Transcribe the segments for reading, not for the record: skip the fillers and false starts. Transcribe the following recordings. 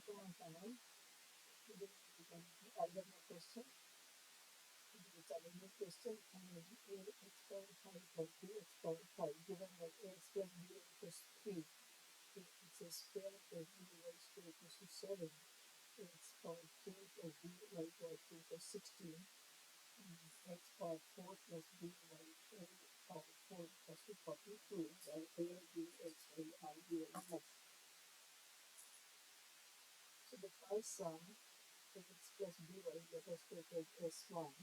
to my channel. Today we can do algebra question. It is a challenging question. And ax power 5 plus bx power 5 given that ax plus by equals 3, ax square plus by square equals to 7, ax power 3 plus by power 2 equals 16, and x power 4 plus by power 4 equals to 42, and a, b, x, y are given as. So the first sum is x plus by, let us take as S1.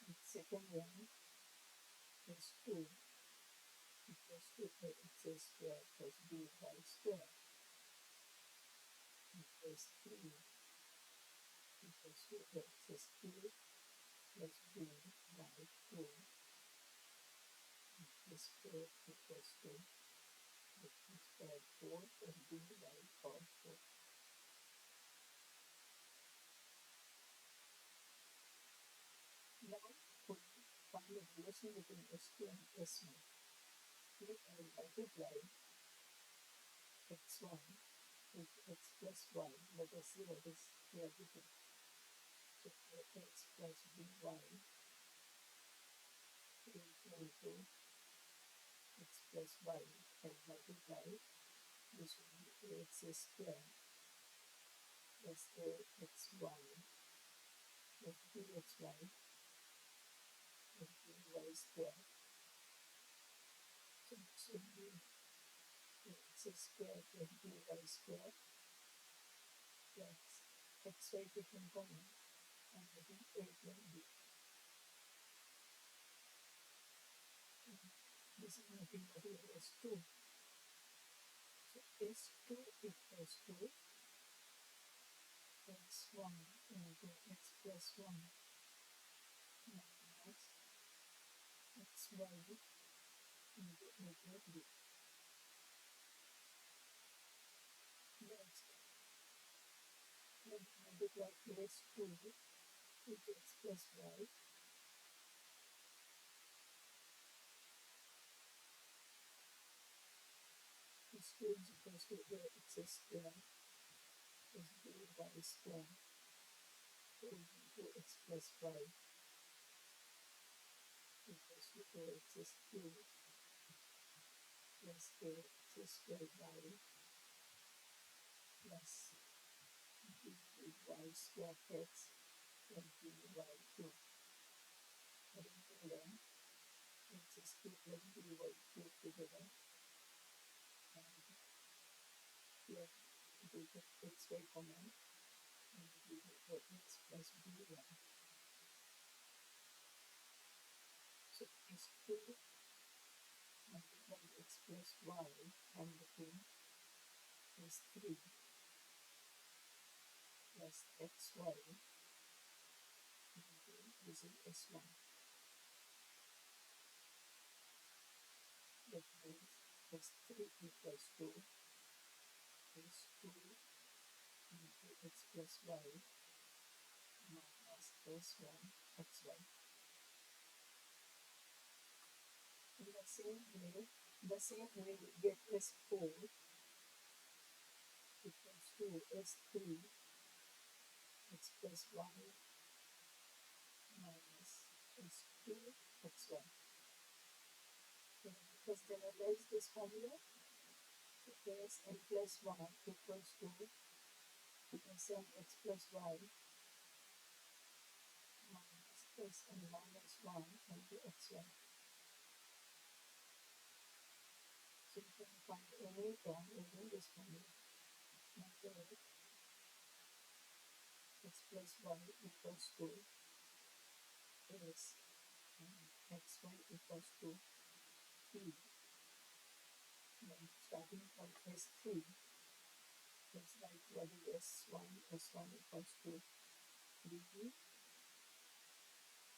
And second one is 2 equals to ax square plus by square. And is 3 equals to x cubed plus by 2. And is 4 equals to x square 4 plus by power 4. Now we find the relation between S2 and S1. Here I will multiply x1 with x plus y. Let us see what is here written. So x plus by into x plus y and multiply. This will be ax square plus ax1 plus bxy plus by square. So this will be ax square plus by square plus xy taken common and getting a plus b. This is nothing but S2. So S2 equals to x1 into x plus 1 minus xy into a plus b. Next, let us multiply S2 with x plus y. S2 is equals to ax square plus by square into x plus y equals to ax cubed plus ax square y plus by square x plus by 2. Adding together x cubed plus by cubed together. And here we take xy common and we get x plus by. So x2 multiplied x plus y and between is 3 plus xy into this is S1. That means S3 equals to S2 into x plus y minus S1 xy. In the same way we get S4 equals to S3 x plus y minus S2 xy. So let's generalize this formula. So Sn plus 1 equals to Sn x plus y minus Sn minus 1 into xy. So you can find any term within this formula. Method x plus y equals to s and xy equals to p. Then starting from S3, let's write what is S1. S1 equals to 3,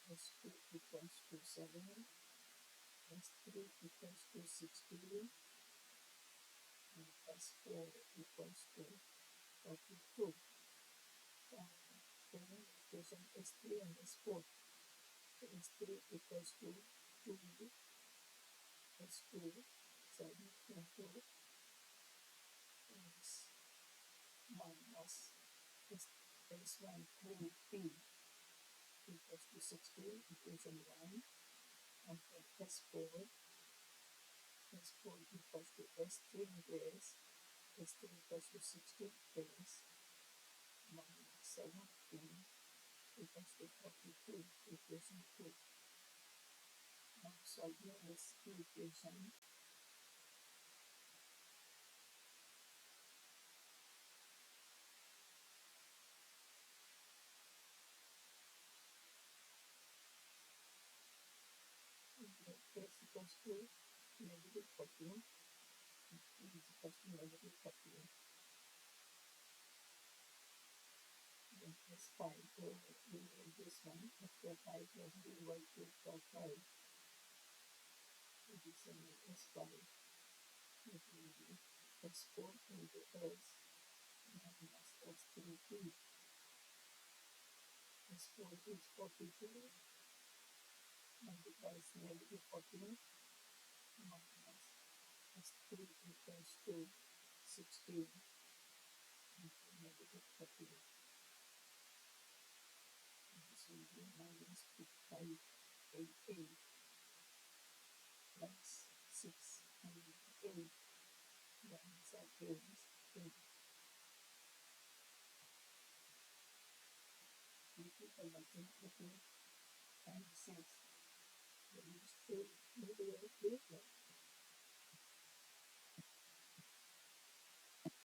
S2 equals to 7, S3 equals to 16, and S4 equals to 42. And then equation S3 and S4. So S3 equals to 2 equals 2, 7 into x minus s1 through p equals to 16, equation 1, and for s4 equals to s3 into s3 equals to 16 s minus 17 equals to 42, equation 2. Now solving this equation, x equals to negative 14, and p is equals to negative 13. Then s5, we write this one, after 5 plus by 2 plus 5, it is s5, it will be s4 into s minus s3p. s4 is 42, multiplies negative 14 minus s3 equals to 16 into negative 13. This will be minus 588 plus 6 and 8. The answer is 8. Thank you for watching. If you find this video, please like.